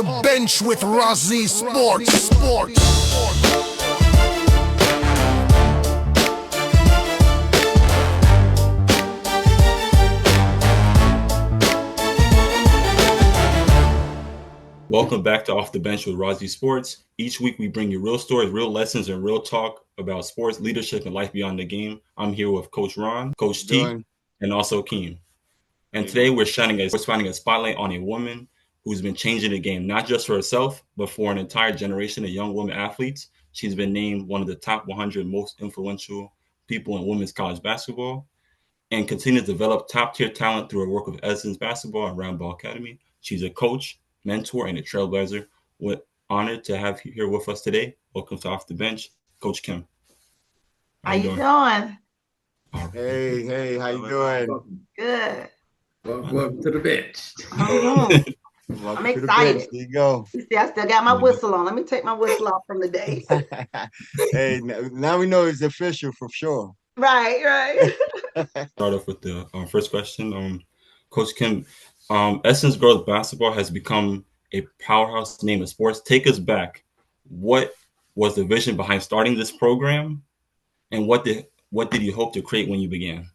the bench with Rozzy Sports. Welcome back to Off the Bench with Rozzy Sports. Each week we bring you real stories, real lessons, and real talk about sports, leadership, and life beyond the game. I'm here with Coach Ron, Coach T, and also Keem. And today we're shining a spotlight on a woman who's been changing the game, not just for herself, but for an entire generation of young women athletes. She's been named one of the top 100 most influential people in women's college basketball and continues to develop top-tier talent through her work with Essence Basketball and Round Ball Academy. She's a coach, mentor, and a trailblazer. We're honored to have you here with us today. Welcome to Off the Bench, Coach Kim. How you doing? Hey, how you doing? Good. Welcome to the bench. I'm excited. There you go. You see, I still got my whistle on. Let me take my whistle off from the day. Hey, now we know it's official for sure. Right. Start off with the first question. Coach Kim, Essence Girls Basketball has become a powerhouse name in sports. Take us back. What was the vision behind starting this program, and what did you hope to create when you began?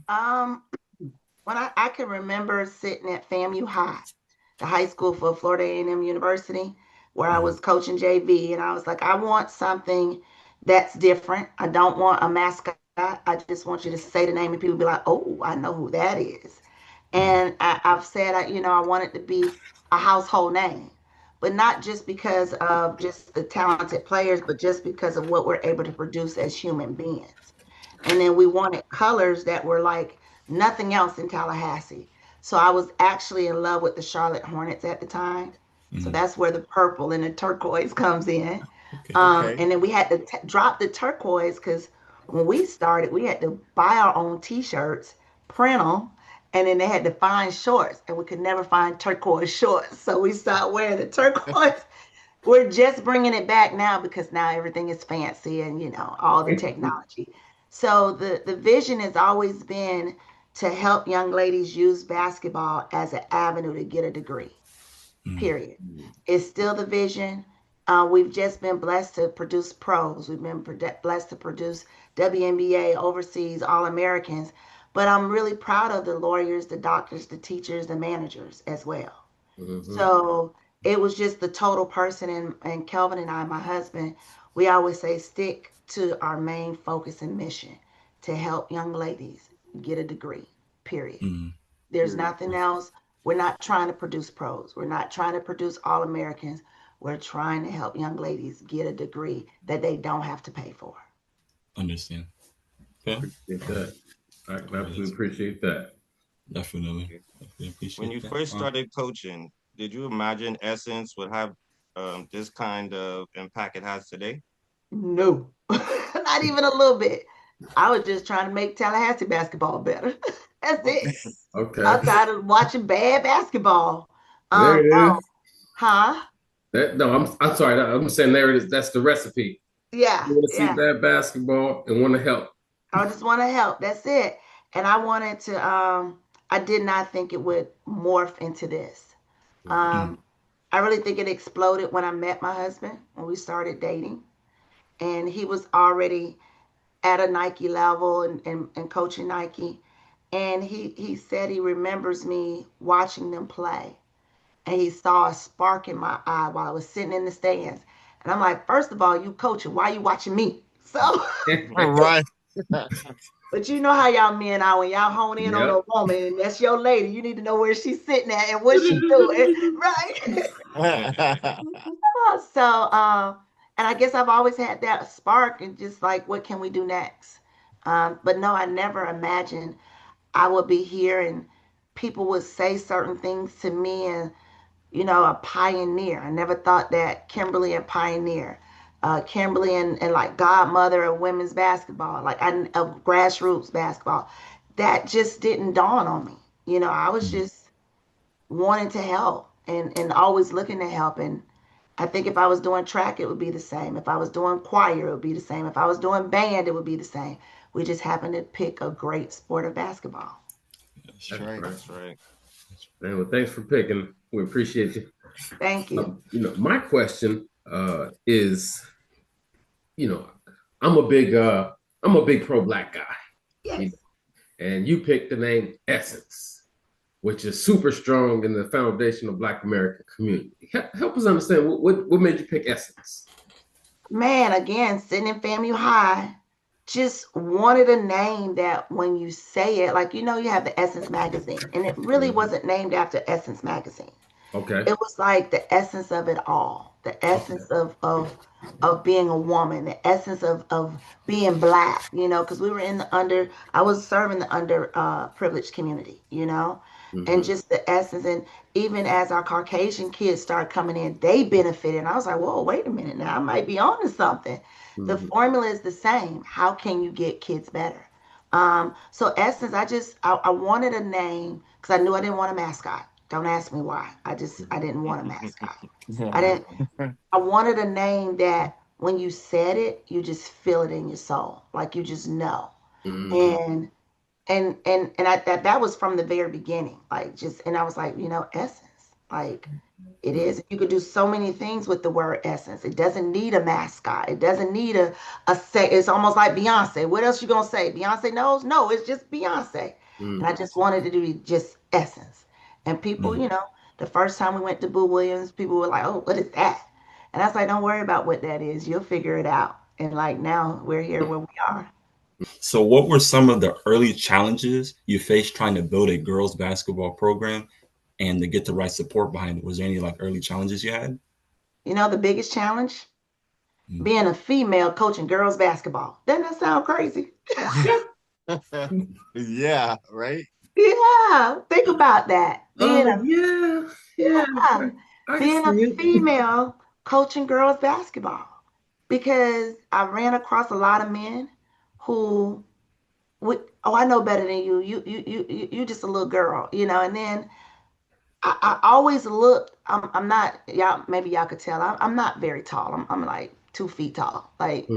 When I can remember sitting at FAMU High, the high school for Florida A&M University, where I was coaching JV, and I was like, I want something that's different. I don't want a mascot. I just want you to say the name and people be like, oh, I know who that is. And I've said, I want it to be a household name, but not just because of just the talented players, but just because of what we're able to produce as human beings. And then we wanted colors that were like nothing else in Tallahassee. So I was actually in love with the Charlotte Hornets at the time. So that's where the purple and the turquoise comes in. Okay. And then we had to drop the turquoise because when we started, we had to buy our own T-shirts, print them, and then they had to find shorts, and we could never find turquoise shorts. So we started wearing the turquoise. We're just bringing it back now because now everything is fancy and, all the technology. So the vision has always been to help young ladies use basketball as an avenue to get a degree, period. It's still the vision. We've just been blessed to produce pros. We've been blessed to produce WNBA, overseas, All-Americans. But I'm really proud of the lawyers, the doctors, the teachers, the managers as well. So it was just the total person. And Kelvin and I, my husband, we always say stick to our main focus and mission to help young ladies get a degree, period. There's nothing else. We're not trying to produce pros. We're not trying to produce All-Americans. We're trying to help young ladies get a degree that they don't have to pay for. Understand. Okay. Appreciate that. I absolutely appreciate that. Definitely appreciate when you that. first started coaching, did you imagine Essence would have this kind of impact it has today? No, not even a little bit. I was just trying to make Tallahassee basketball better. That's it. Okay. I'm tired of watching bad basketball. There it is. Huh? I'm sorry. I'm saying there it is. That's the recipe. Yeah. You want to see bad basketball and want to help. I just want to help. That's it. And I wanted to, I did not think it would morph into this. I really think it exploded when I met my husband, when we started dating. And he was already at a Nike level and coaching Nike. And he said he remembers me watching them play. And he saw a spark in my eye while I was sitting in the stands. And I'm like, first of all, you coaching, why are you watching me? So, Right. But you know how y'all men are when y'all hone in on a woman and that's your lady. You need to know where she's sitting at and what she's doing, right? So, and I guess I've always had that spark and just like, what can we do next? But no, I never imagined I would be here and people would say certain things to me and, a pioneer. I never thought that Kimberly and pioneer. Kimberly and like godmother of women's basketball, like of grassroots basketball, that just didn't dawn on me. I was just wanting to help and always looking to help. And I think if I was doing track, it would be the same. If I was doing choir, it would be the same. If I was doing band, it would be the same. We just happened to pick a great sport of basketball. That's right. Man, well, thanks for picking. We appreciate you. Thank you. My question is, I'm a big pro-black guy. Yes. And you picked the name Essence, which is super strong in the foundation of Black American community. Help us understand what made you pick Essence. Man, again, sitting in FAMU High, just wanted a name that when you say it, like, you have the Essence magazine, and it really wasn't named after Essence magazine. Okay. It was like the essence of it all, the essence of being a woman, the essence of being Black, because we were I was serving the privileged community, and just the essence. And even as our Caucasian kids started coming in, they benefited. And I was like, whoa, wait a minute now, I might be on to something. The formula is the same. How can you get kids better? So Essence, I wanted a name because I knew I didn't want a mascot. Don't ask me why. I didn't want a mascot. I wanted a name that when you said it, you just feel it in your soul. Like you just know. And that was from the very beginning. And I was like, Essence. Like it is. You could do so many things with the word essence. It doesn't need a mascot. It doesn't need a say. It's almost like Beyonce. What else you gonna say? Beyonce knows? No, it's just Beyonce. And I just wanted to do just essence. And people, the first time we went to Boo Williams, people were like, "Oh, what is that?" And I was like, "Don't worry about what that is. You'll figure it out." And like now we're here where we are. So what were some of the early challenges you faced trying to build a girls basketball program and to get the right support behind it? Was there any early challenges you had? The biggest challenge? Being a female coaching girls basketball. Doesn't that sound crazy? Yeah, right? Yeah, think about that. Being a female coaching girls basketball. Because I ran across a lot of men who would, oh, I know better than you. You just a little girl, and then I always looked, I'm not, y'all, maybe y'all could tell, I'm not very tall. I'm like 2 feet tall. Like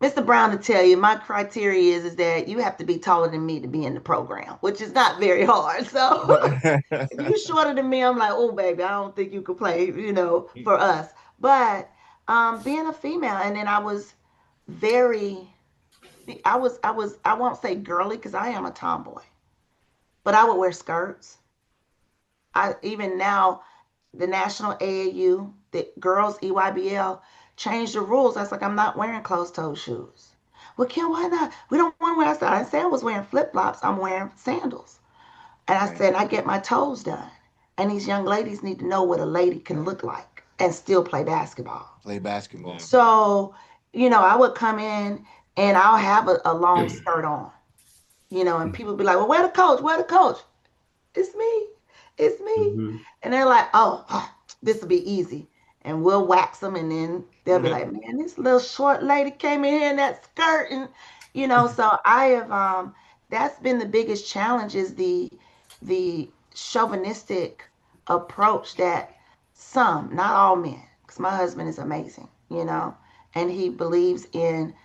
Mr. Brown to tell you, my criteria is that you have to be taller than me to be in the program, which is not very hard. So if you're shorter than me, I'm like, oh baby, I don't think you could play, for us. But being a female, and then I was very, I won't say girly because I am a tomboy, but I would wear skirts. Even now, the National AAU, the girls EYBL changed the rules. I was like, I'm not wearing closed-toed shoes. Well, Kim, why not? We don't want to wear. I didn't say I was wearing flip-flops. I'm wearing sandals. And I said, I get my toes done. And these young ladies need to know what a lady can look like and still play basketball. So, I would come in and I'll have a long skirt on, and people be like, well, where the coach? Where the coach? It's me. It's me. And they're like, oh, this will be easy. And we'll wax them. And then they'll be like, man, this little short lady came in here in that skirt. And, so I have, that's been the biggest challenge is the chauvinistic approach that some, not all men, because my husband is amazing, and he believes in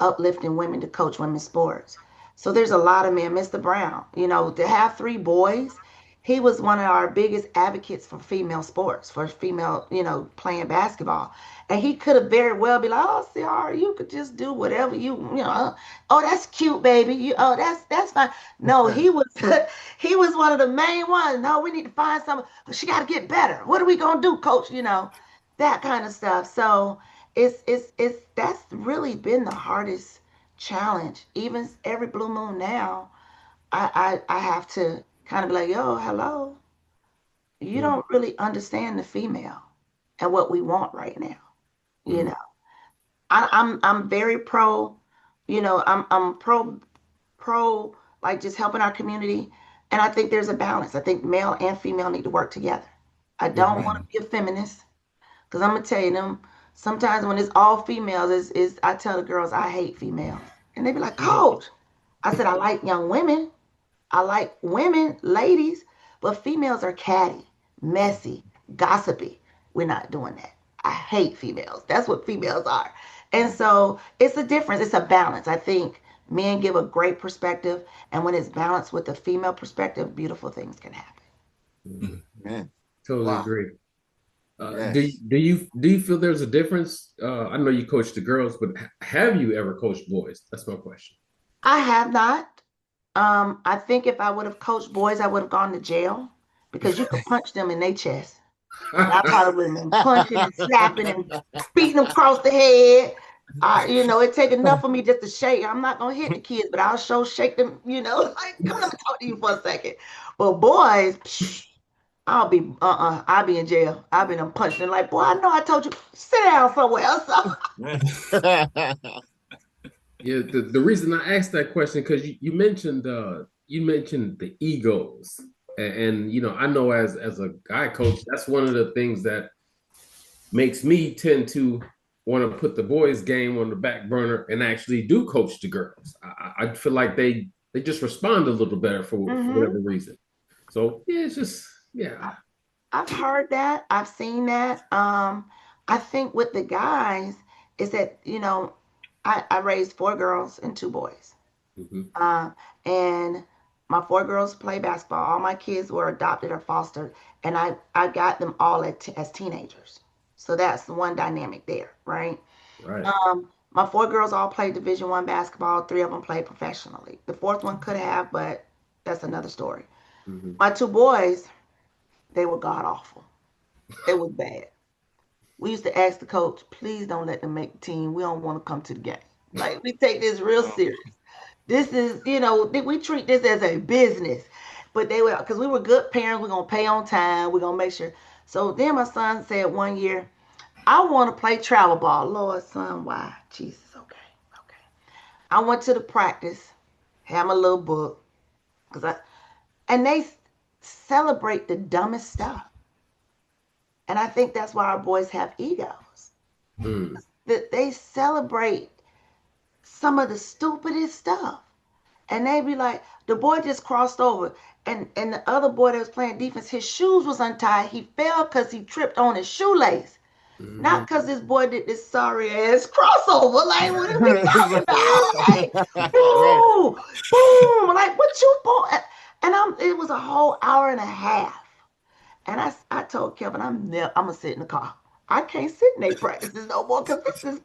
uplifting women to coach women's sports. So there's a lot of men, Mr. Brown, to have 3 boys, he was one of our biggest advocates for female sports, for female, playing basketball. And he could have very well be like, oh, CR, you could just do whatever oh, that's cute, baby. Oh, that's fine. No, he was he was one of the main ones. No, we need to find someone. She got to get better. What are we gonna do, coach? That kind of stuff. So that's really been the hardest challenge. Even every blue moon now, I have to kind of be like, yo, hello. You don't really understand the female and what we want right now. I'm very pro, I'm pro like just helping our community. And I think there's a balance. I think male and female need to work together. I don't want to be a feminist because I'm gonna tell you them sometimes when it's all females is I tell the girls I hate females. And they be like, coach. I said I like young women. I like women, ladies, but females are catty, messy, gossipy. We're not doing that. I hate females. That's what females are. And so it's a difference. It's a balance. I think men give a great perspective. And when it's balanced with the female perspective, beautiful things can happen. Man. Totally Wow. agree. Yes. Do you feel there's a difference? I know you coach the girls, but have you ever coached boys? That's my question. I have not. I think if I would have coached boys, I would have gone to jail because you could punch them in their chest. And I probably would have been punching and slapping and beating them across the head. It take enough of me just to shake. I'm not gonna hit the kids, but I'll shake them, like come let me talk to you for a second. But boys, psh, I'll be in jail. I'll be done punched and like, boy, I know I told you, sit down somewhere else. Yeah, the reason I asked that question because you mentioned the egos, and I know as a guy coach, that's one of the things that makes me tend to want to put the boys' game on the back burner and actually do coach the girls. I feel like they just respond a little better for whatever reason. So yeah, it's just I've heard that. I've seen that. I think with the guys is that, I raised 4 girls and 2 boys. And my 4 girls play basketball. All my kids were adopted or fostered, and I got them all as teenagers. So that's the one dynamic there, right? Right. My 4 girls all played Division I basketball. 3 of them played professionally. The fourth one could have, but that's another story. My 2 boys, they were god awful. It was bad. We used to ask the coach, please don't let them make the team. We don't want to come to the game. Like, we take this real serious. This is, we treat this as a business. But they were, because we were good parents, we're going to pay on time, we're going to make sure. So then my son said one year, I want to play travel ball. Lord, son, why? Jesus, okay. I went to the practice, had my little book, and they celebrate the dumbest stuff. And I think that's why our boys have egos. That they celebrate some of the stupidest stuff. And they be like, the boy just crossed over. And the other boy that was playing defense, his shoes was untied. He fell because he tripped on his shoelace. Not because this boy did this sorry ass crossover. Like, what are we talking about? Like, boom, boom. Like, what you boy? And it was a whole hour and a half. And I told Kevin, I'm gonna sit in the car. I can't sit in their practices no more because this is.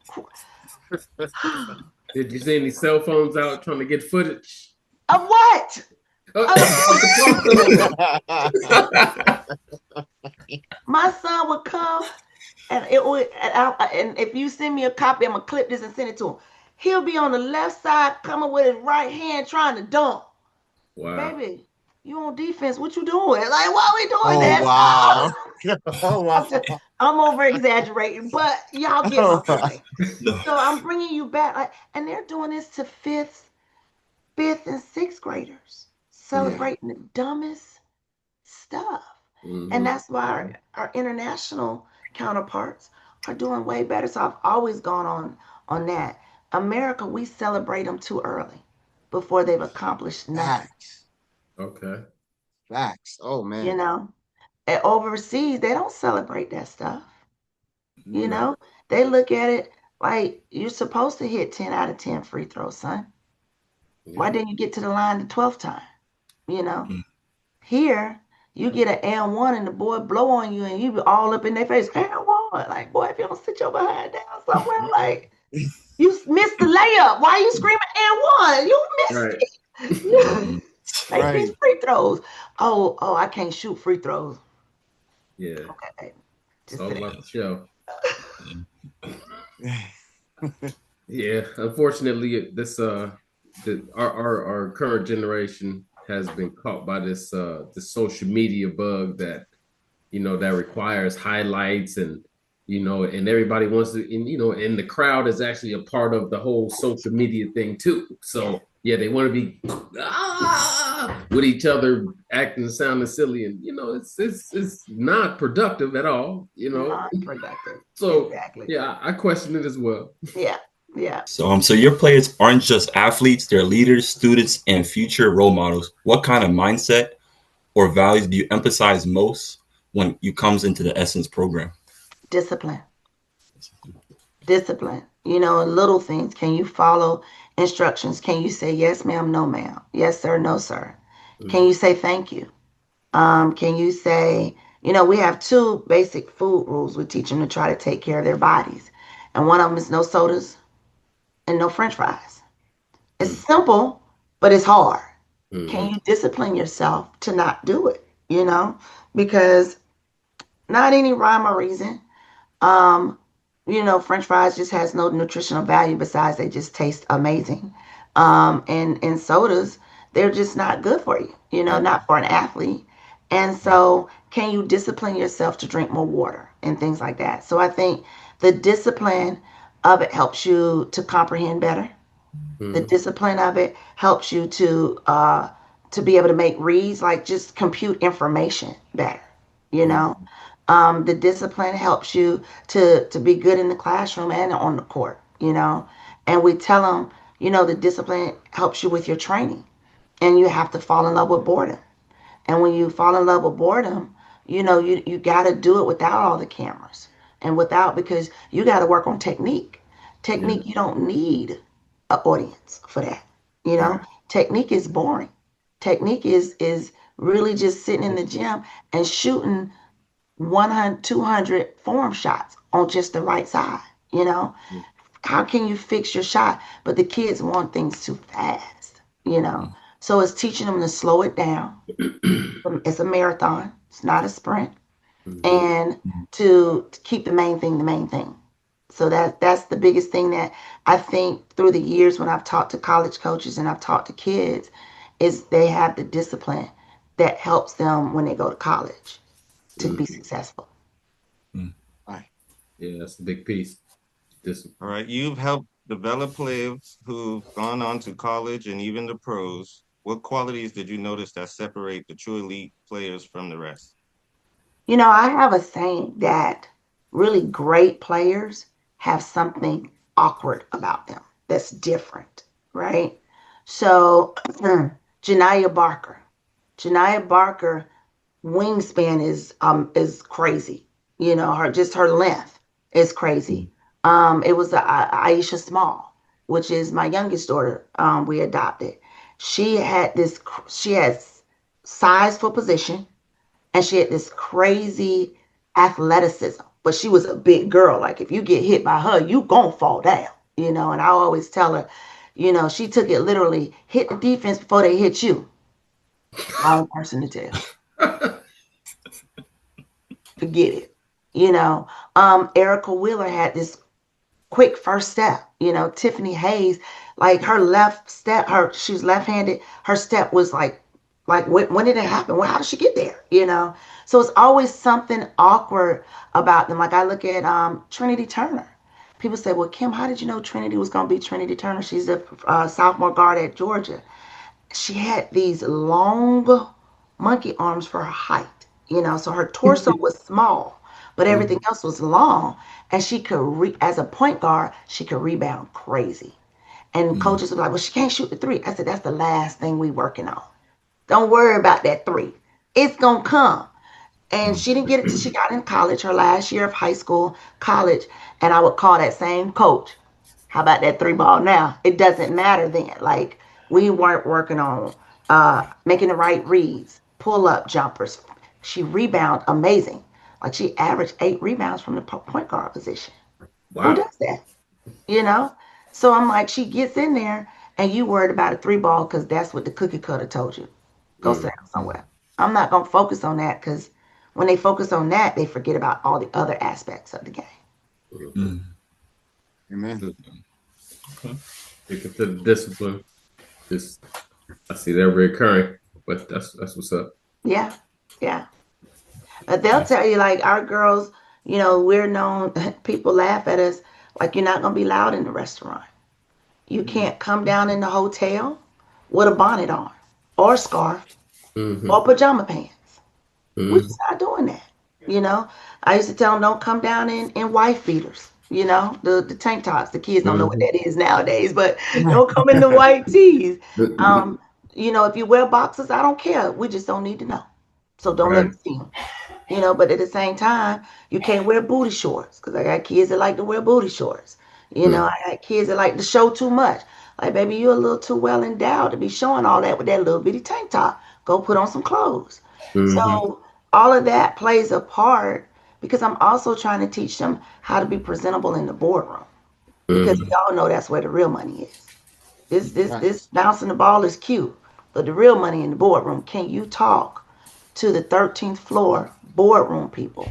Did you see any cell phones out trying to get footage? Of what? My son would come, and and if you send me a copy, I'm gonna clip this and send it to him. He'll be on the left side, coming with his right hand, trying to dunk. Wow. Baby, you on defense? What you doing? Like, why are we doing that? Wow. Oh, wow. I'm over exaggerating, but y'all get my point. So I'm bringing you back, and they're doing this to fifth and sixth graders, celebrating the dumbest stuff. And that's why our international counterparts are doing way better. So I've always gone on that. America, we celebrate them too early before they've accomplished nothing. Facts. Okay. Facts. Oh man. And overseas, they don't celebrate that stuff. They look at it like you're supposed to hit 10 out of 10 free throws, son. Why didn't you get to the line the 12th time? Here, you get an and 1 and the boy blow on you and you be all up in their face, and 1. Like, boy, if you don't sit your behind down somewhere, like, you missed the layup. Why are you screaming and 1? You missed it. Make these free throws. Oh, I can't shoot free throws. Yeah. Okay. It's all about the show. Yeah. Unfortunately, this our current generation has been caught by this social media bug that that requires highlights and and everybody wants to and the crowd is actually a part of the whole social media thing too. So yeah, they want to be with each other, acting and sounding silly, and it's not productive at all. Not productive. So exactly. Yeah, I question it as well. Yeah. So your players aren't just athletes; they're leaders, students, and future role models. What kind of mindset or values do you emphasize most when you comes into the Essence program? Discipline. Little things. Can you follow instructions? Can you say yes, ma'am, no, ma'am? Yes, sir, no, sir. Can you say thank you? Can you say We have two basic food rules we teach them to try to take care of their bodies. And one of them is no sodas and no french fries. It's simple, but it's hard. Can you discipline yourself to not do it? Because not any rhyme or reason. Um, French fries just has no nutritional value besides they just taste amazing. And sodas, they're just not good for you, not for an athlete. And so, can you discipline yourself to drink more water and things like that? So, I think the discipline of it helps you to comprehend better. The discipline of it helps you to be able to make reads, like just compute information better. You know, the discipline helps you to be good in the classroom and on the court. And we tell them, the discipline helps you with your training, and you have to fall in love with boredom. And when you fall in love with boredom, you got to do it without all the cameras and without, because you got to work on technique. Technique, you don't need an audience for that. Technique is boring. Technique is really just sitting in the gym and shooting 100, 200 form shots on just the right side. How can you fix your shot? But the kids want things too fast. So it's teaching them to slow it down. It's a marathon. It's not a sprint. And to keep the main thing the main thing. So that's the biggest thing that I think through the years when I've talked to college coaches and I've talked to kids is they have the discipline that helps them when they go to college to be successful. Yeah, that's a big piece. All right. You've helped develop players who've gone on to college and even the pros. What qualities did you notice that separate the true elite players from the rest? I have a saying that really great players have something awkward about them that's different, right? So, Janiyah Barker. Janiyah Barker wingspan is crazy. Her length is crazy. It was Aisha Small, which is my youngest daughter. We adopted. She has size for position, and she had this crazy athleticism. But she was a big girl. Like if you get hit by her, you gonna fall down. And I always tell her, she took it literally. Hit the defense before they hit you. Wrong person to tell. Forget it. Erica Wheeler had this quick first step. Tiffany Hayes, like her left step, she's left-handed. Her step was like when did it happen? How did she get there? So it's always something awkward about them. Like I look at Trinity Turner. People say, well, Kim, how did you know Trinity was going to be Trinity Turner? She's a sophomore guard at Georgia. She had these long monkey arms for her height, so her torso was small, but everything else was long. And she could, as a point guard, she could rebound crazy. And coaches were like, well, she can't shoot the three. I said, that's the last thing we working on. Don't worry about that three. It's going to come. And she didn't get it till she got in college, her last year of high school, college. And I would call that same coach, how about that three ball now? It doesn't matter then. Like, we weren't working on making the right reads, pull up jumpers. She rebound amazing. Like she averaged 8 rebounds from the point guard position. Wow. Who does that? So I'm like, she gets in there and you worried about a three ball because that's what the cookie cutter told you. Go sit down somewhere. I'm not going to focus on that because when they focus on that, they forget about all the other aspects of the game. Amen. Okay. Take it to the discipline. I see that recurring, but that's what's up. Yeah. But they'll tell you, like, our girls, we're known, people laugh at us, like, you're not going to be loud in the restaurant. You can't come down in the hotel with a bonnet on, or a scarf, or pajama pants. We're just not doing that. I used to tell them, don't come down in wife beaters, the tank tops. The kids don't know what that is nowadays, but don't come in the white tees. If you wear boxers, I don't care. We just don't need to know. So don't let me see them. But at the same time, you can't wear booty shorts because I got kids that like to wear booty shorts. I got kids that like to show too much. Like, baby, you're a little too well endowed to be showing all that with that little bitty tank top. Go put on some clothes. So all of that plays a part because I'm also trying to teach them how to be presentable in the boardroom because we all know that's where the real money is. This bouncing the ball is cute, but the real money in the boardroom. Can you talk to the 13th floor boardroom people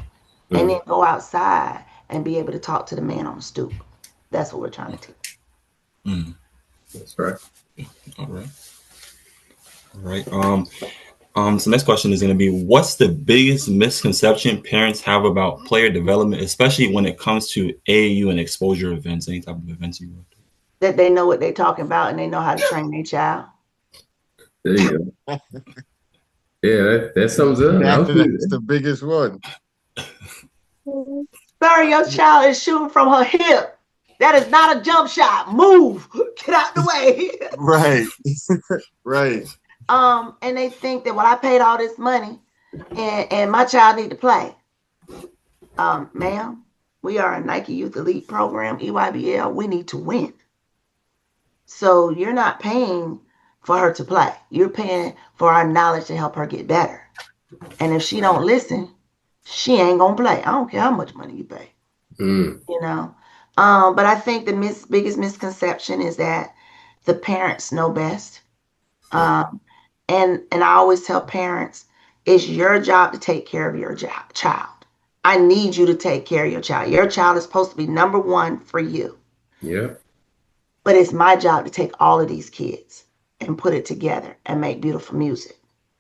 and then go outside and be able to talk to the man on the stoop? That's what we're trying to teach. That's right. All right. All right. So next question is going to be, what's the biggest misconception parents have about player development, especially when it comes to AAU and exposure events, any type of events you want to do? That they know what they're talking about and they know how to train their child. There you go. Yeah, that sums it up. That's the biggest one. Sir, your child is shooting from her hip. That is not a jump shot. Move. Get out the way. Right. Right. And they think that, well, I paid all this money and my child need to play. Ma'am, we are a Nike Youth Elite program, EYBL. We need to win. So you're not paying for her to play. You're paying for our knowledge to help her get better. And if she don't listen, she ain't gonna play. I don't care how much money you pay. You know. But I think the biggest misconception is that the parents know best. And I always tell parents, it's your job to take care of your child. I need you to take care of your child. Your child is supposed to be number one for you. Yeah. But it's my job to take all of these kids and put it together and make beautiful music.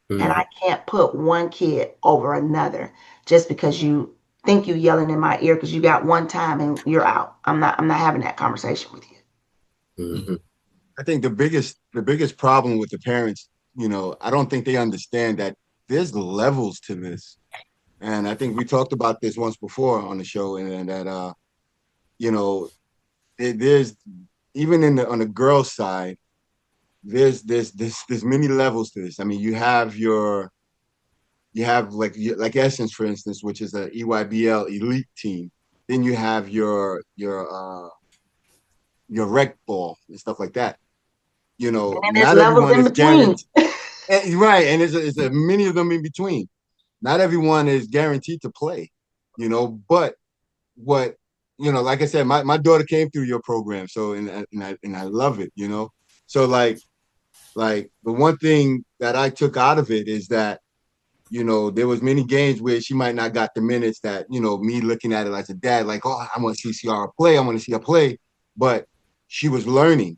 And I can't put one kid over another just because you think you yelling in my ear because you got one time and you're out. I'm not having that conversation with you. I think the biggest problem with the parents, I don't think they understand that there's levels to this. And I think we talked about this once before on the show, and that there's even on the girls' side, there's many levels to this. I mean, you have like Essence, for instance, which is a EYBL elite team. Then you have your rec ball and stuff like that. And not everyone is guaranteed. Right, and there's many of them in between. Not everyone is guaranteed to play, but what, like I said, my daughter came through your program, so and I love it, So like the one thing that I took out of it is that, there was many games where she might not got the minutes that, me looking at it as a dad, like, oh, I want to see her play. I want to see her play. But she was learning.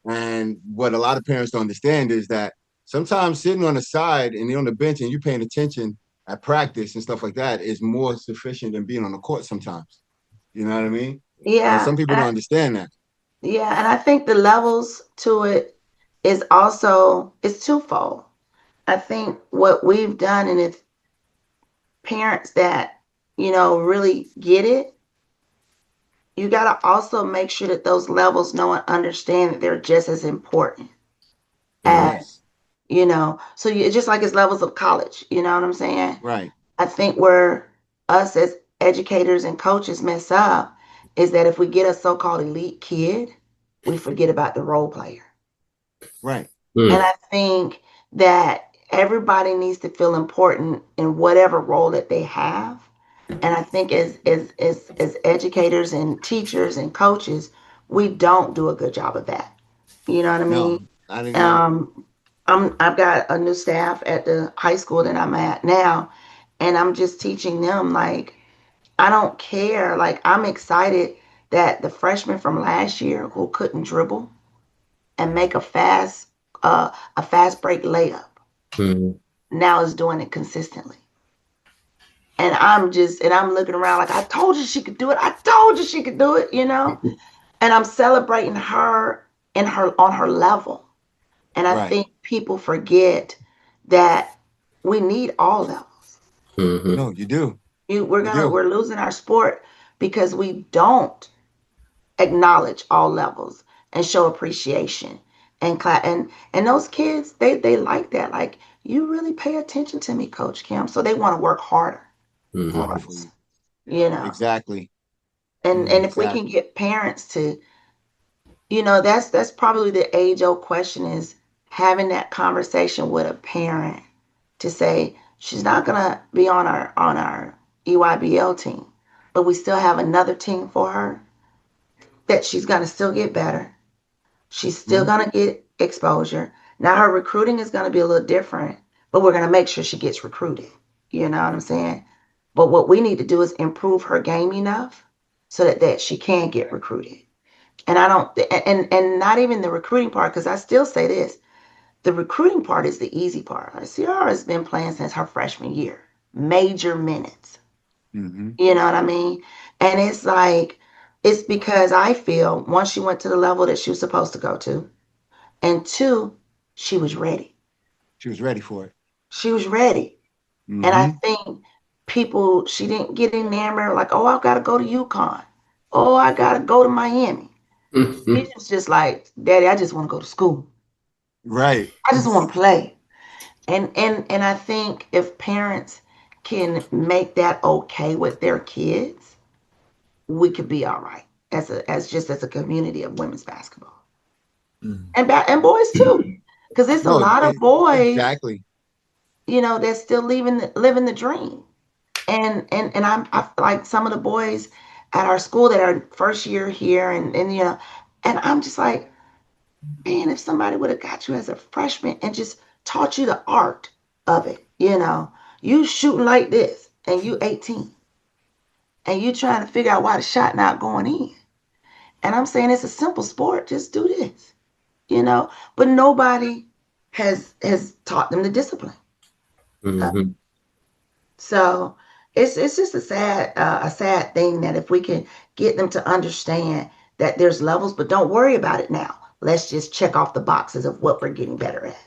And what a lot of parents don't understand is that sometimes sitting on the side and on the bench and you paying attention at practice and stuff like that is more sufficient than being on the court sometimes. You know what I mean? Yeah. And some people don't understand that. Yeah. And I think the levels to it is also, it's twofold. I think what we've done, and if parents that, really get it, you got to also make sure that those levels know and understand that they're just as important as, so it's just like it's levels of college, you know what I'm saying? Right. I think where us as educators and coaches mess up is that if we get a so-called elite kid, we forget about the role player. Right. And I think that everybody needs to feel important in whatever role that they have. And I think as educators and teachers and coaches, we don't do a good job of that. You know what I mean? No, I didn't I've got a new staff at the high school that I'm at now, and I'm just teaching them, like, I don't care. Like, I'm excited that the freshman from last year who couldn't dribble and make a fast break layup now is doing it consistently. And I'm looking around like, I told you she could do it. I told you she could do it, And I'm celebrating her on her level. And I think people forget that we need all levels. No, you do. We're losing our sport because we don't acknowledge all levels and show appreciation and those kids, they like that. Like, you really pay attention to me, Coach Kim, so they want to work harder. Exactly. And if we can get parents to, that's probably the age-old question, is having that conversation with a parent to say, She's not gonna be on our EYBL team, but we still have another team for her that she's gonna still get better. She's still gonna get exposure. Now her recruiting is gonna be a little different, but we're gonna make sure she gets recruited. You know what I'm saying? But what we need to do is improve her game enough so that she can get recruited. And I don't and not even the recruiting part, because I still say this. The recruiting part is the easy part. Ciara has been playing since her freshman year, major minutes. Mm-hmm. You know what I mean? And it's like, it's because I feel, one, she went to the level that she was supposed to go to, and two, she was ready. She was ready for it. She was ready. Mm-hmm. And I think she didn't get enamored like, oh, I got to go to UConn. Oh, I got to go to Miami. She was just like, Daddy, I just want to go to school. Right. I just want to play. And I think if parents can make that okay with their kids, we could be all right as a community of women's basketball. And boys too. Because there's a lot of boys, exactly, that's still living the dream. And I like some of the boys at our school that are first year here, and I'm just like, man, if somebody would have got you as a freshman and just taught you the art of it, you shooting like this and you 18 and you trying to figure out why the shot not going in. And I'm saying it's a simple sport. Just do this, but nobody has taught them the discipline. Mm-hmm. So it's just a sad thing that if we can get them to understand that there's levels, but don't worry about it now. Let's just check off the boxes of what we're getting better at.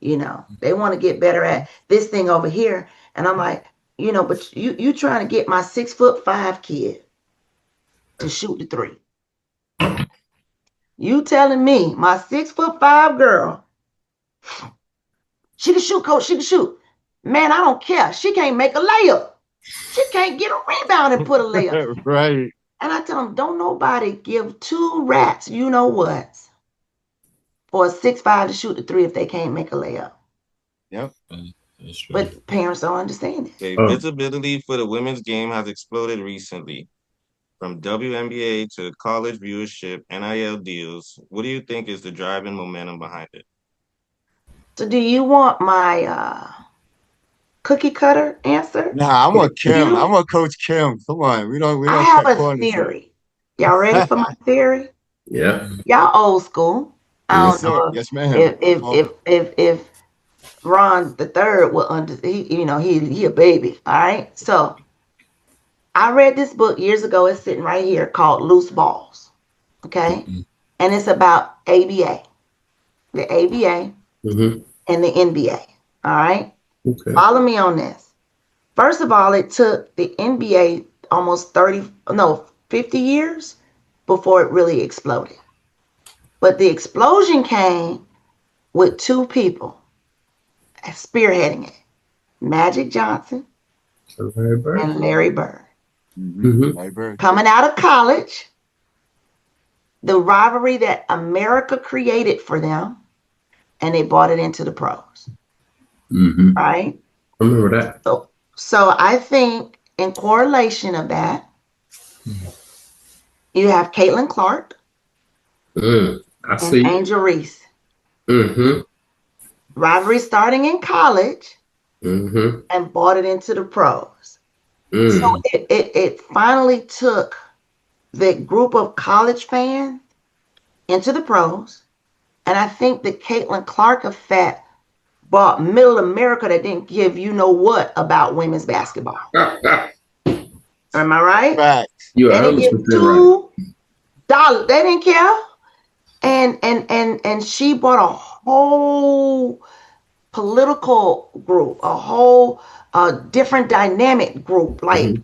They want to get better at this thing over here. And I'm like, but you trying to get my 6'5" kid to shoot the three. You telling me my 6'5" girl, she can shoot, coach, she can shoot. Man, I don't care. She can't make a layup. She can't get a rebound and put a layup. Right. And I tell them, don't nobody give two rats, you know what, for a 6'5" to shoot the three if they can't make a layup. Yep. But parents don't understand it. Okay, visibility for the women's game has exploded recently. From WNBA to college viewership, NIL deals. What do you think is the driving momentum behind it? So do you want my cookie cutter answer? Nah, I want Kim. I want Coach Kim. Come on. We don't I have cut a corners. theory. Y'all ready for my theory? Yeah. Y'all old school. I don't know Yes, ma'am. if Ron the third will he a baby. All right. So I read this book years ago. It's sitting right here called Loose Balls. Okay. And it's about ABA. The ABA and the NBA. All right. Okay. Follow me on this. First of all, it took the NBA almost 50 years before it really exploded. But the explosion came with two people spearheading it. Magic Johnson and Larry Bird. Larry Bird. Coming out of college, the rivalry that America created for them, and they brought it into the pros. Right? I remember that. So I think in correlation of that, you have Caitlin Clark I see. and Angel Reese. Rivalry starting in college and brought it into the pros. So it finally took the group of college fans into the pros. And I think the Caitlin Clark effect brought middle America that didn't give you know what about women's basketball. Am I right? Right. You They are didn't give $2. They didn't care. And she brought a whole political group, a whole different dynamic group. Like,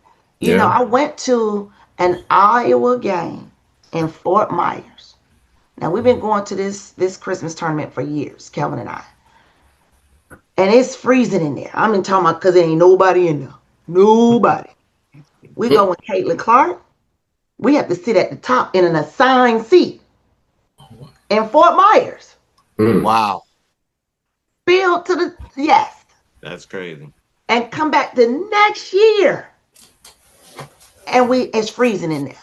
I went to an Iowa game in Fort Myers. Now we've been going to this Christmas tournament for years, Kelvin and I. And it's freezing in there. I'm talking about because there ain't nobody in there. Nobody. We go with Caitlin Clark. We have to sit at the top in an assigned seat in Fort Myers. Wow. Filled to the yes. That's crazy. and come back the next year and it's freezing in there.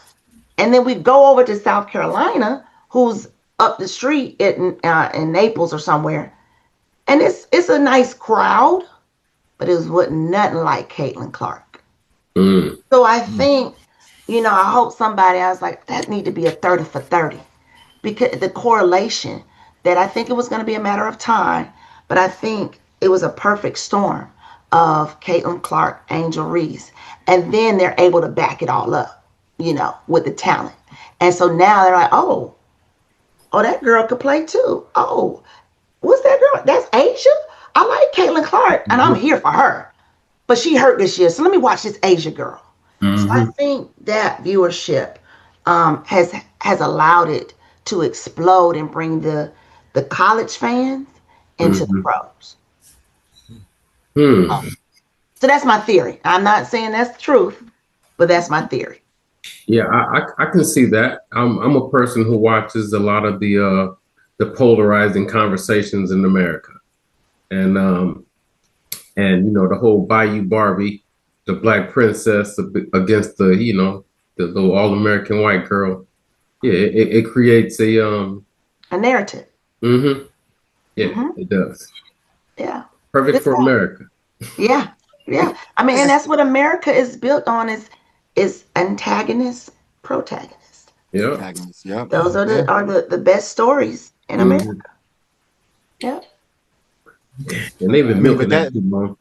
And then we go over to South Carolina, who's up the street in Naples or somewhere, and it's a nice crowd, but it was nothing like Caitlin Clark. So I think, I hope I was like, that need to be a 30 for 30, because the correlation that I think it was going to be a matter of time, but I think it was a perfect storm of Caitlin Clark, Angel Reese, and then they're able to back it all up, with the talent. And so now they're like, oh, that girl could play too. Oh, what's that girl? That's Asia. I like Caitlin Clark, and I'm here for her. But she hurt this year, so let me watch this Asia girl. So I think that viewership has allowed it to explode and bring the college fans into the pros. So that's my theory. I'm not saying that's the truth, but that's my theory. Yeah, I can see that. I'm a person who watches a lot of the polarizing conversations in America, and the whole Bayou Barbie, the black princess against the all American white girl. Yeah, it creates a narrative. Yeah, it does. Yeah, perfect for America. Yeah. I mean, and that's what America is built on is antagonist, protagonist. Yeah. Antagonist, yeah. Those are the best stories in America. Yeah. And they've been milking that too long.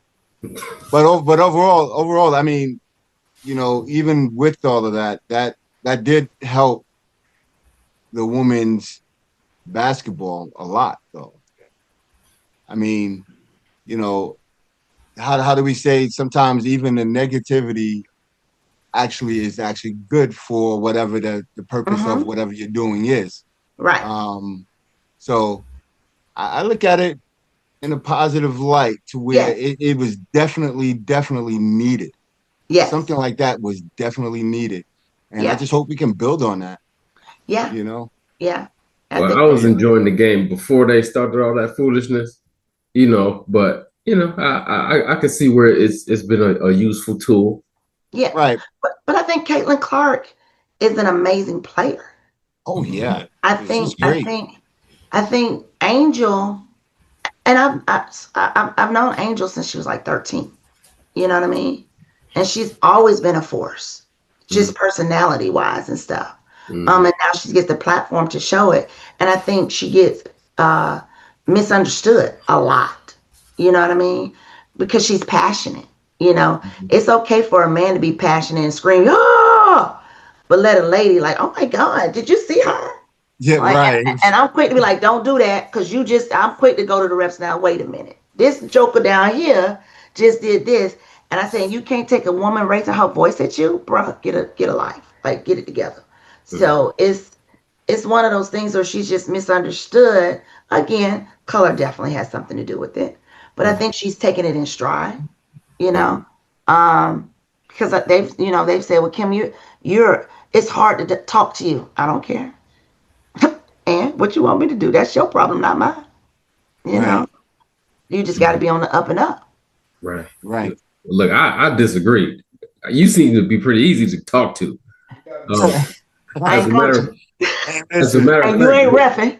But overall, I mean, even with all of that did help the women's basketball a lot, though. I mean, how do we say sometimes even the negativity is actually good for whatever the purpose of whatever you're doing is. Right. So I look at it in a positive light to where it was definitely needed. Yes. Something like that was definitely needed. And I just hope we can build on that. Yeah. Yeah. Well, I was enjoying the game before they started all that foolishness, but I can see where it's been a useful tool. Yeah. Right. But I think Caitlin Clark is an amazing player. Oh yeah. I think Angel, and I've known Angel since she was like 13. You know what I mean? And she's always been a force, just personality wise and stuff. And now she gets the platform to show it. And I think she gets misunderstood a lot. You know what I mean? Because she's passionate. It's okay for a man to be passionate and scream, oh, but let a lady like, oh my God, did you see her? Yeah, right. And I'm quick to be like, don't do that, because I'm quick to go to the reps now. Wait a minute. This joker down here just did this. And I say, you can't take a woman raising her voice at you, bro. Get a life. Like, get it together. So it's one of those things where she's just misunderstood. Again, color definitely has something to do with it. But I think she's taking it in stride, because they've said, well, Kim, it's hard to talk to you. I don't care. And what you want me to do? That's your problem, not mine. You just got to be on the up and up. Right. Look, I disagree. You seem to be pretty easy to talk to. As a matter of fact, you ain't reffing.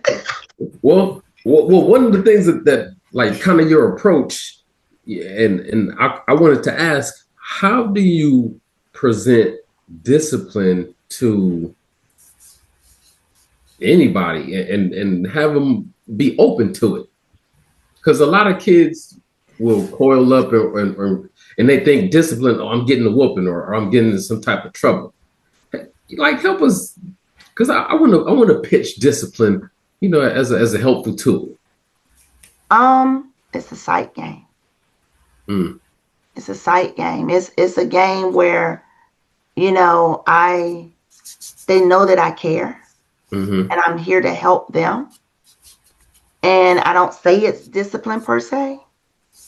Well, one of the things that like kind of your approach, and I wanted to ask, how do you present discipline to anybody and have them be open to it? Because a lot of kids will coil up and they think discipline, I'm getting a whooping or I'm getting in some type of trouble. Like, help us, because I want to pitch discipline, as a helpful tool. It's a sight game. It's a sight game. It's a game where, they know that I care, and I'm here to help them. And I don't say it's discipline per se,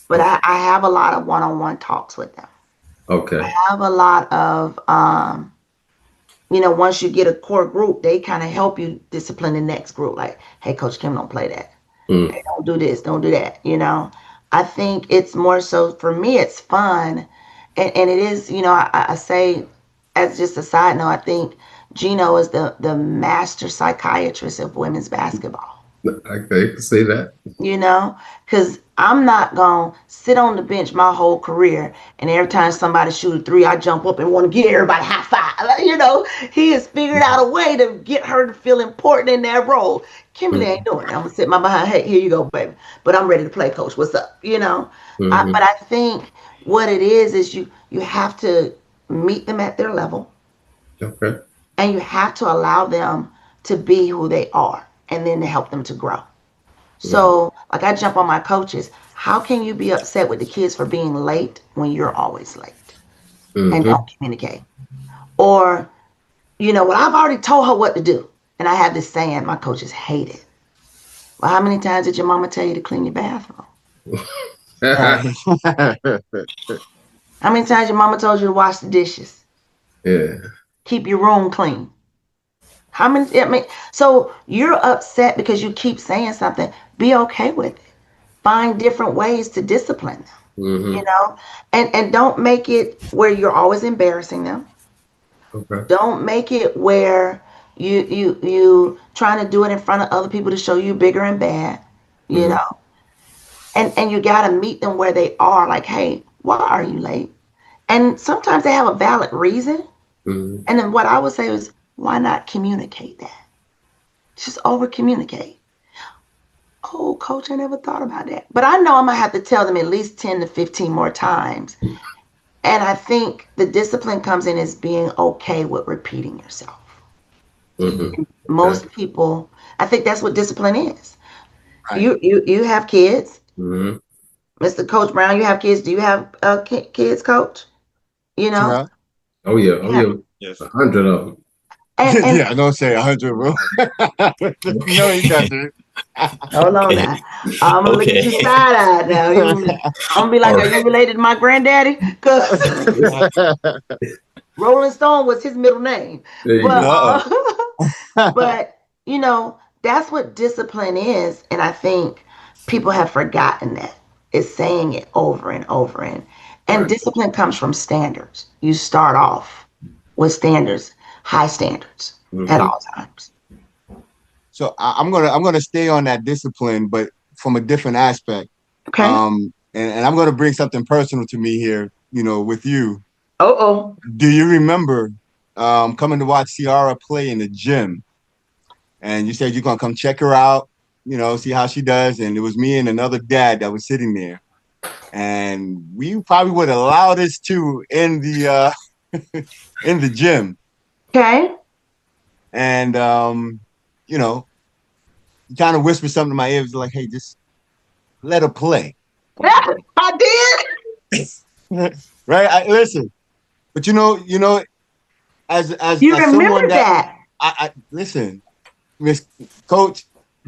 but I have a lot of one-on-one talks with them. Okay. I have a lot of, once you get a core group, they kind of help you discipline the next group. Like, hey, Coach Kim, don't play that. Hey, don't do this, don't do that, I think it's more so for me, it's fun. And it is, I say, as just a side note, I think Gino is the master psychiatrist of women's basketball. I can say that. Because I'm not going to sit on the bench my whole career and every time somebody shoot a three, I jump up and want to get everybody high five. He has figured out a way to get her to feel important in that role. Kimberly ain't doing it. I'm going to sit my behind, hey, here you go, baby. But I'm ready to play, coach. What's up? But I think what it is you have to meet them at their level. Okay. And you have to allow them to be who they are and then to help them to grow. So, like I jump on my coaches. How can you be upset with the kids for being late when you're always late and don't communicate? Or, well, I've already told her what to do. And I have this saying my coaches hate it. Well, how many times did your mama tell you to clean your bathroom? How many times your mama told you to wash the dishes? Yeah. Keep your room clean. So you're upset because you keep saying something. Be okay with it. Find different ways to discipline them, and don't make it where you're always embarrassing them. Okay. Don't make it where you trying to do it in front of other people to show you bigger and bad, and you got to meet them where they are. Like, hey, why are you late? And sometimes they have a valid reason. And then what I would say is, why not communicate that? Just over communicate. Oh, coach, I never thought about that. But I know I'm going to have to tell them at least 10 to 15 more times. And I think the discipline comes in as being okay with repeating yourself. Most people, I think that's what discipline is. Right. You have kids. Mr. Coach Brown, you have kids. Do you have kids, Coach? Oh, yeah. Oh, yeah. Yes. 100 of them. Yeah, don't say 100, bro. No, he doesn't. Hold on now. I'm going to look at you side-eyed now. I'm going to be like, are you related to my granddaddy? Because Rolling Stone was his middle name. But, that's what discipline is. And I think people have forgotten that. It's saying it over and over. And discipline comes from standards. You start off with standards, high standards at all times. So I'm gonna stay on that discipline, but from a different aspect. Okay. And I'm gonna bring something personal to me here, with you. Uh-oh. Do you remember coming to watch Ciara play in the gym? And you said you're gonna come check her out, see how she does. And it was me and another dad that was sitting there. And we probably were the loudest two in the in the gym. Okay. And you kind of whispered something to my ears like, hey, just let her play. Yeah, I did. Right? Listen. But as you as remember someone that. I listen, Miss Coach,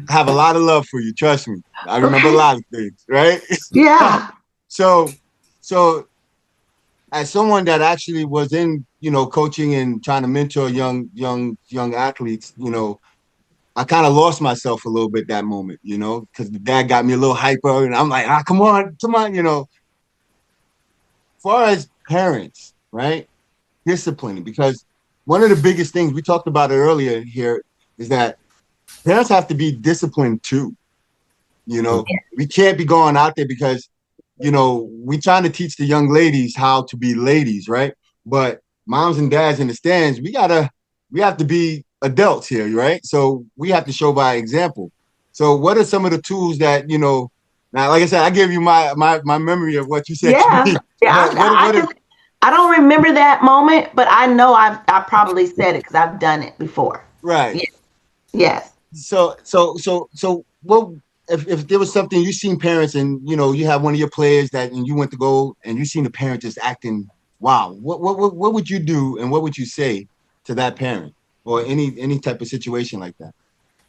I have a lot of love for you. Trust me. I remember a lot of things, right? Yeah. So as someone that actually was in, coaching and trying to mentor young athletes, I kind of lost myself a little bit that moment, because the dad got me a little hyper and I'm like, come on. As far as parents, right? Disciplining, because one of the biggest things we talked about it earlier here is that parents have to be disciplined too. We can't be going out there because we trying to teach the young ladies how to be ladies, right? But moms and dads in the stands, we have to be adults here, right? So we have to show by example. So what are some of the tools that, now, like I said, I gave you my memory of what you said to me. Yeah. I don't remember that moment, but I know I probably said it because I've done it before. Right. Yes. So what if there was something you seen parents and you have one of your players and you went to go and you seen the parent just acting wow, what would you do and what would you say to that parent or any type of situation like that?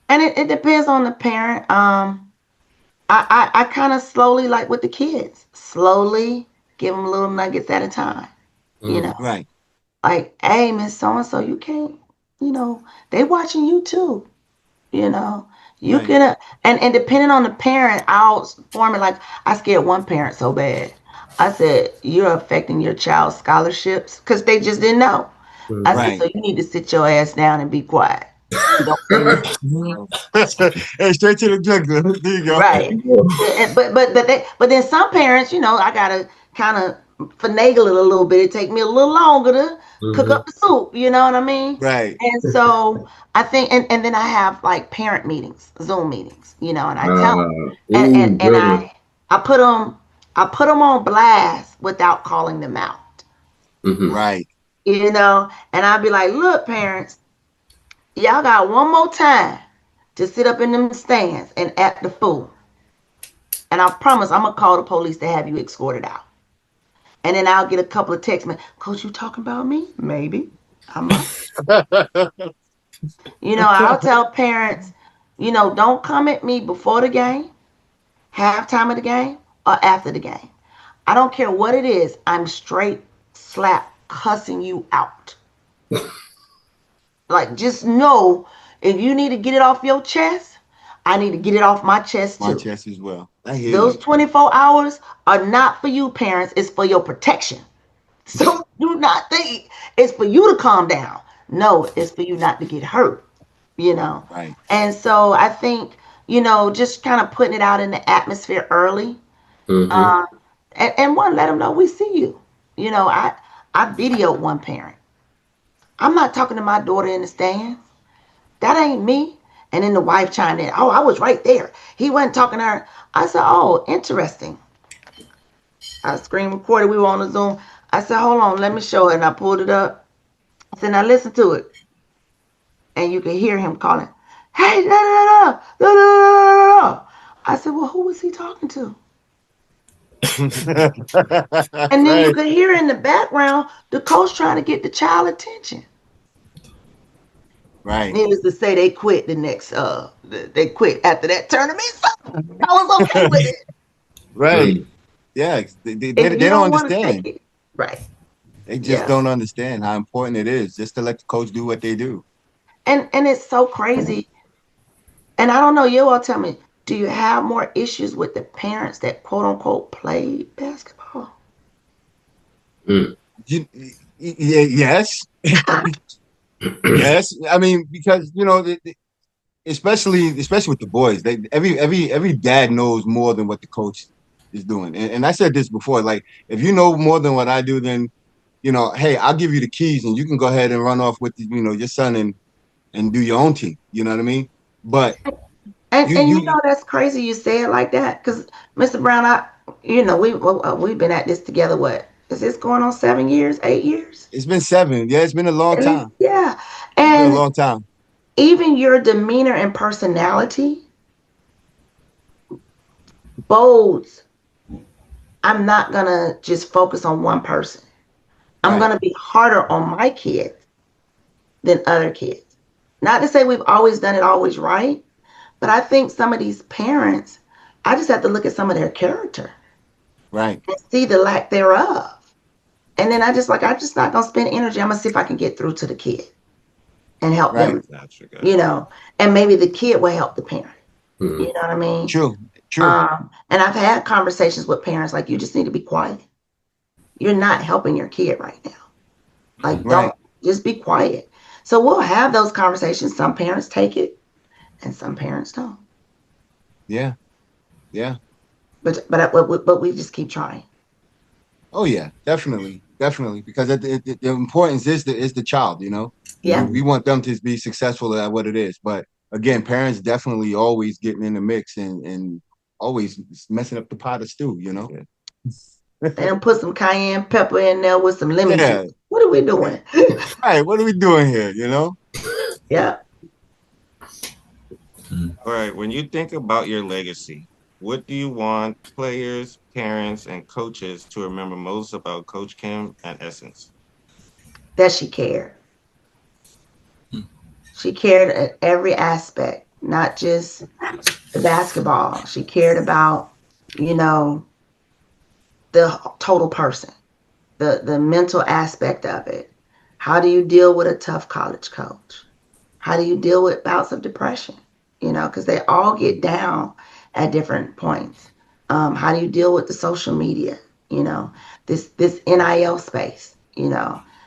And it depends on the parent. I kind of slowly, like with the kids, slowly give them little nuggets at a time. Right. Like, hey, Miss So-and-so, you can't, they watching you too. You can, and depending on the parent, I'll form it. Like I scared one parent so bad. I said, "You're affecting your child's scholarships because they just didn't know." I said, "So you need to sit your ass down and be quiet. Don't say nothing." Hey, straight to the jugular. There you go. Right. But then some parents, I gotta kind of finagle it a little bit. It take me a little longer to cook up the soup. You know what I mean? Right. And so I think, and then I have like parent meetings, Zoom meetings. And I tell them, and I put them on blast without calling them out. Right. And I'd be like, look, parents, y'all got one more time to sit up in them stands and act the fool. And I promise I'm going to call the police to have you escorted out. And then I'll get a couple of texts. Coach, you talking about me? Maybe. I might. I'll tell parents, don't come at me before the game, halftime of the game, or after the game. I don't care what it is. I'm straight slap cussing you out. Like, just know if you need to get it off your chest, I need to get it off my chest too. My chest as well. I hear Those you. 24 hours are not for you, parents. It's for your protection. So do not think it's for you to calm down. No, it's for you not to get hurt, Right. And so I think, just kind of putting it out in the atmosphere early. And one, let them know we see you. I videoed one parent. I'm not talking to my daughter in the stands. That ain't me. And then the wife chimed in. Oh, I was right there. He wasn't talking to her. I said, oh, interesting. I screen recorded. We were on the Zoom. I said, hold on, let me show it. And I pulled it up. I said, now listen to it. And you can hear him calling, hey, no, no, no, no, no, no, no, no. I said, well, who was he talking to? And then you could hear in the background the coach trying to get the child attention. Right. Needless to say, they quit the next. They quit after that tournament. So I was okay with it. Right. Yeah. They don't understand. Right. They just don't understand how important it is just to let the coach do what they do. And it's so crazy. And I don't know. You all tell me. Do you have more issues with the parents that quote unquote play basketball? Yes. Yes. I mean, because especially with the boys, every dad knows more than what the coach is doing. And I said this before, like if you know more than what I do, then hey, I'll give you the keys and you can go ahead and run off with your son and do your own team. You know what I mean? But that's crazy you say it like that, because Mr. Brown, we've been at this together. What is this going on? 7 years, 8 years? It's been 7. Yeah, it's been a long time. Yeah, and it's been a long time. Even your demeanor and personality bodes. I'm not gonna just focus on one person. I'm gonna be harder on my kids than other kids. Not to say we've always done it always right, but I think some of these parents, I just have to look at some of their character. Right. And see the lack thereof. And then I'm just not gonna spend energy. I'm gonna see if I can get through to the kid and help them. And maybe the kid will help the parent. You know what I mean? True. And I've had conversations with parents like, you just need to be quiet. You're not helping your kid right now. Like, don't just be quiet. So we'll have those conversations. Some parents take it and some parents don't. Yeah. Yeah. But we just keep trying. Oh yeah, definitely. Because the importance is the child, Yeah. We want them to be successful at what it is. But again, parents definitely always getting in the mix and always messing up the pot of stew, And put some cayenne pepper in there with some lemon juice. What are we doing? Right. What are we doing here, Yeah. All right. When you think about your legacy, what do you want players, parents, and coaches to remember most about Coach Kim and Essence? That she cared. She cared at every aspect, not just the basketball. She cared about, the total person, the mental aspect of it. How do you deal with a tough college coach? How do you deal with bouts of depression? because they all get down at different points. How do you deal with the social media? This NIL space.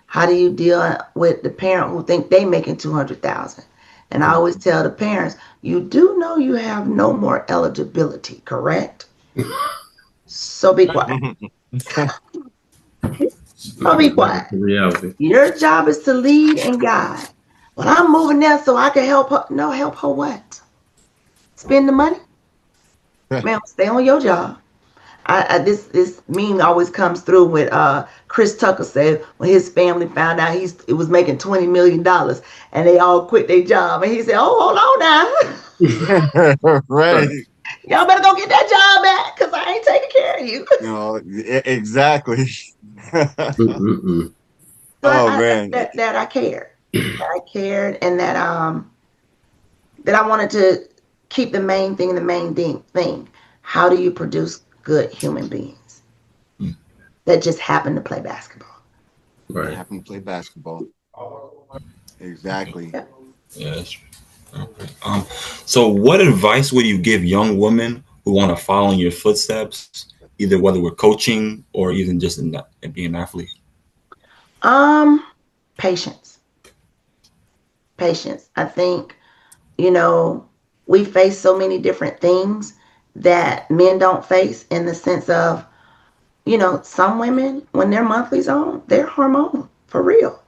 How do you deal with the parent who think they making 200,000? And I always tell the parents, you do know you have no more eligibility, correct? So be quiet. So be quiet. Reality. Your job is to lead and guide. Well, I'm moving there so I can help her. No, help her what? Spend the money? Man, stay on your job. This meme always comes through with Chris Tucker said when his family found out it was making $20 million and they all quit their job. And he said, oh, hold on now. Right. Y'all better go get that job back because I ain't taking care of you. Exactly. Man. That I cared. That I cared and that I wanted to keep the main thing. How do you produce good human beings that just happen to play basketball? Right. Happen to play basketball. Exactly. Yeah. Yes. Okay. So what advice would you give young women who want to follow in your footsteps, either whether we're coaching or even just in being an athlete? Patience. I think, we face so many different things that men don't face in the sense of, some women, when their monthly's on, they're hormonal, for real.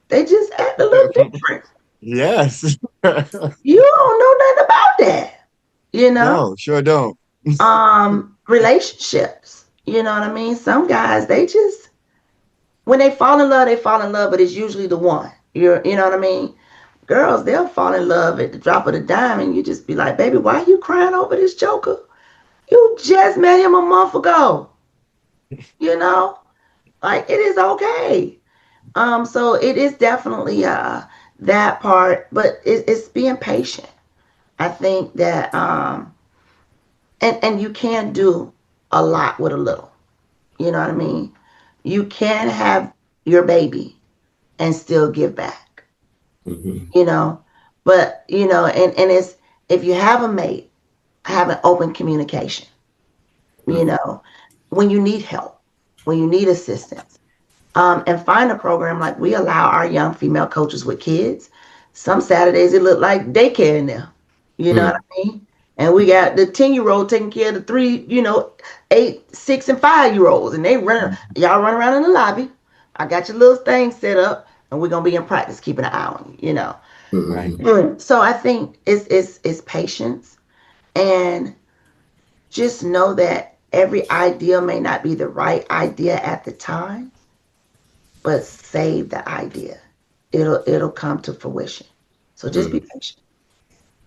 They just act a little different. Yes. You don't know nothing about that, No, sure don't. Relationships, you know what I mean? Some guys, they just, when they fall in love, but it's usually the one. You know what I mean? Girls, they'll fall in love at the drop of the dime and you just be like, baby, why are you crying over this joker? You just met him a month ago. Like it is okay. So it is definitely that part, but it's being patient. I think that and you can do a lot with a little. You know what I mean? You can have your baby and still give back. Mm-hmm. But and it's, if you have a mate, have an open communication. When you need help, when you need assistance, and find a program like we allow our young female coaches with kids. Some Saturdays it look like daycare in there. You know what I mean? And we got the 10-year-old taking care of the 3, 8, 6, and 5-year-olds, and y'all run around in the lobby. I got your little thing set up, and we're gonna be in practice, keeping an eye on you. Right. So I think it's patience, and just know that every idea may not be the right idea at the time, but save the idea. It'll come to fruition. So just be patient.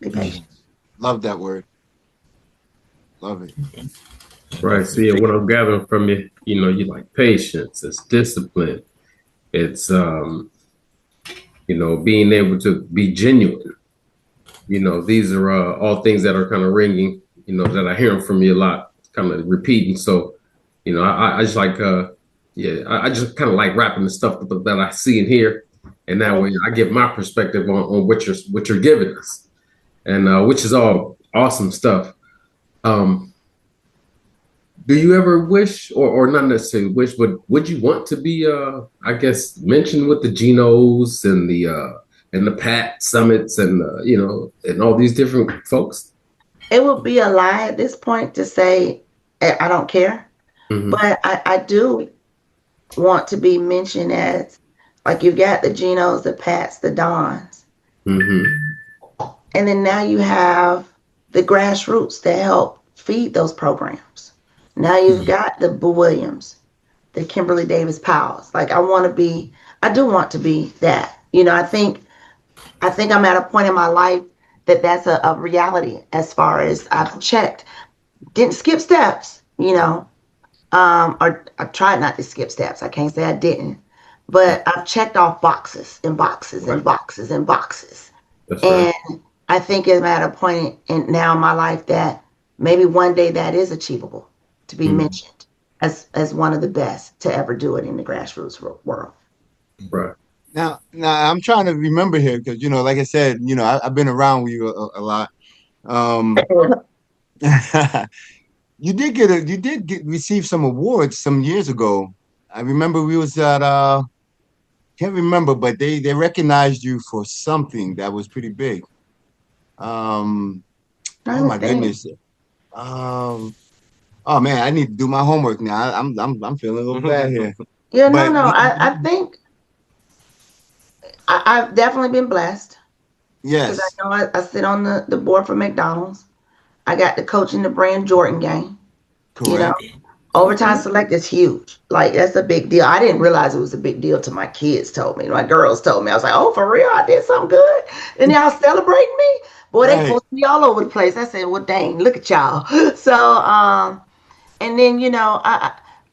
Be patient. Love that word. Love it. Right. So yeah, what I'm gathering from you, you like patience, it's discipline, it's being able to be genuine. These are all things that are kind of ringing, that I hear from you a lot, kind of repeating. So, I just like I just kind of like wrapping the stuff that I see and hear, and that way I give my perspective on what you're giving us, and which is all awesome stuff. Do you ever wish, or not necessarily wish, but would you want to be, I guess, mentioned with the Genos and the Pat Summits and and all these different folks? It would be a lie at this point to say I don't care, but I do want to be mentioned as, like, you've got the Genos, the Pats, the Dons, and then now you have the grassroots that help feed those programs. Now you've got the Boo Williams, the Kimberly Davis Powells. Like, I do want to be that. I think I'm at a point in my life that's a reality, as far as I've checked. Didn't skip steps, or I tried not to skip steps. I can't say I didn't, but I've checked off boxes and boxes and boxes and boxes. That's and right. I think I'm at a point now in my life that maybe one day that is achievable, to be mentioned as one of the best to ever do it in the grassroots world. Right. Now I'm trying to remember here because like I said, I've been around with you a lot. Um, you did receive some awards some years ago. I remember we was at can't remember, but they recognized you for something that was pretty big. Um, oh Trying to my think. goodness. Oh man, I need to do my homework now. I'm feeling a little bad here. Yeah, But no. I think I've definitely been blessed because yes, I know I sit on the board for McDonald's. I got to coach in the Brand Jordan game. You know, correct. overtime select is huge. Like that's a big deal. I didn't realize it was a big deal till my kids told me. My girls told me. I was like, oh, for real? I did something good, and y'all celebrating me? Boy, they Right. posted me all over the place. I said, well, dang, look at y'all. So, and then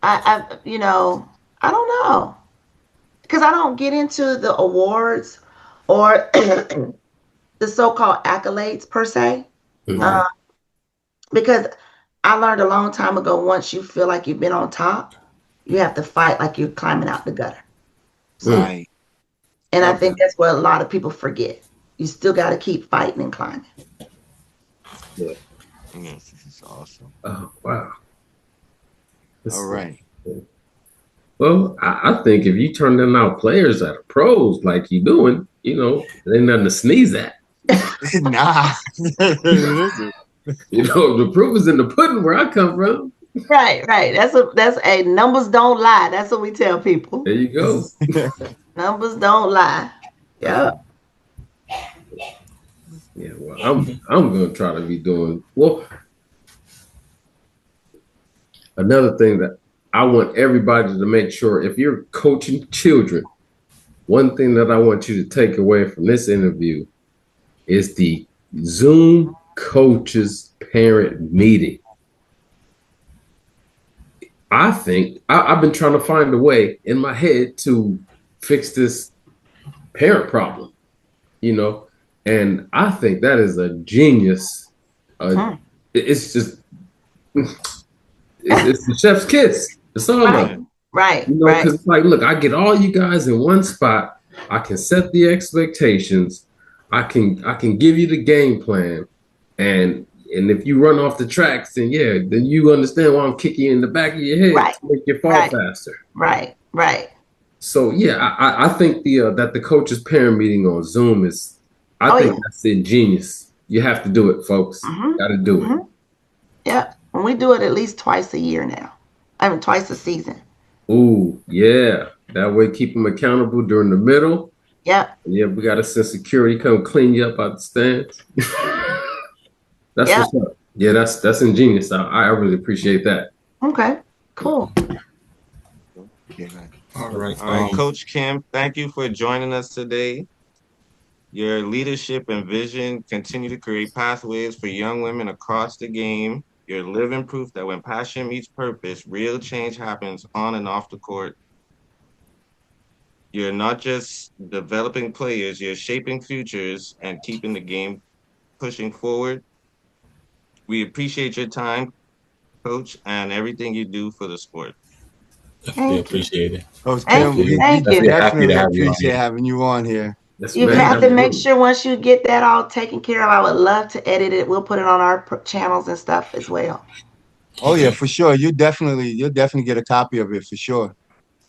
I don't know because I don't get into the awards or the so-called accolades per se. Right. Because I learned a long time ago, once you feel like you've been on top, you have to fight like you're climbing out the gutter. So, Right. and I Okay. think that's what a lot of people forget. You still got to keep fighting and climbing. Yeah. Yes, this is awesome. Oh wow. All right. Well, I think if you turn them out players that are pros like you doing, ain't nothing to sneeze at. Nah. Listen. The proof is in the pudding where I come from. Right. That's a numbers don't lie. That's what we tell people. There you go. Numbers don't lie. Yeah. Yeah, well, I'm gonna try to be doing well. Another thing that I want everybody to make sure if you're coaching children, one thing that I want you to take away from this interview is the Zoom coaches parent meeting. I think I've been trying to find a way in my head to fix this parent problem, and I think that is a genius. It's just it's the chef's kiss. It's all of it. Right. Because it's like, look, I get all you guys in one spot. I can set the expectations. I can give you the game plan, and if you run off the tracks, then you understand why I'm kicking you in the back of your head to make you fall faster. Right. So I think that the coaches parent meeting on Zoom is, I think that's ingenious. You have to do it, folks. Got to do it. Yep. And we do it at least twice a year now. I mean, twice a season. Ooh, yeah. That way, keep them accountable during the middle. Yep. Yeah, we got to send security come clean you up out the stands. That's what's up. Yeah, that's ingenious. I really appreciate that. Okay, cool. All right. Coach Kim, thank you for joining us today. Your leadership and vision continue to create pathways for young women across the game. You're living proof that when passion meets purpose, real change happens on and off the court. You're not just developing players, you're shaping futures and keeping the game pushing forward. We appreciate your time, Coach, and everything you do for the sport. Definitely appreciate it. Coach Kim, we definitely appreciate having you on here. You have to make sure once you get that all taken care of, I would love to edit it. We'll put it on our channels and stuff as well. Oh yeah, for sure. You'll definitely get a copy of it for sure.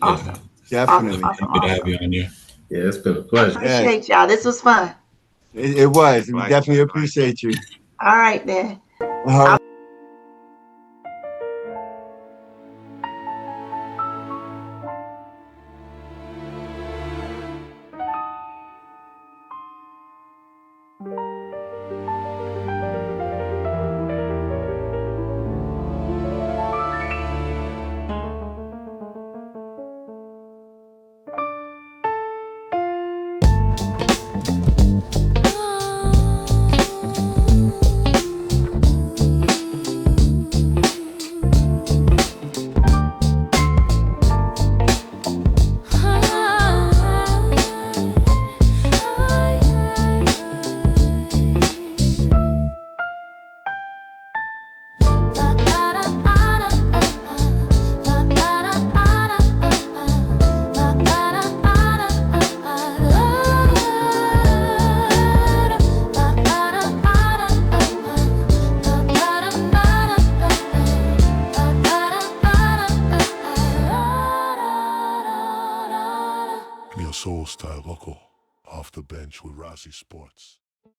Awesome. Definitely. Happy to have you on here. Yeah, it's been a pleasure. I appreciate y'all. This was fun. It was. We definitely appreciate you. All right then. Style Local, off the bench with Rossi Sports.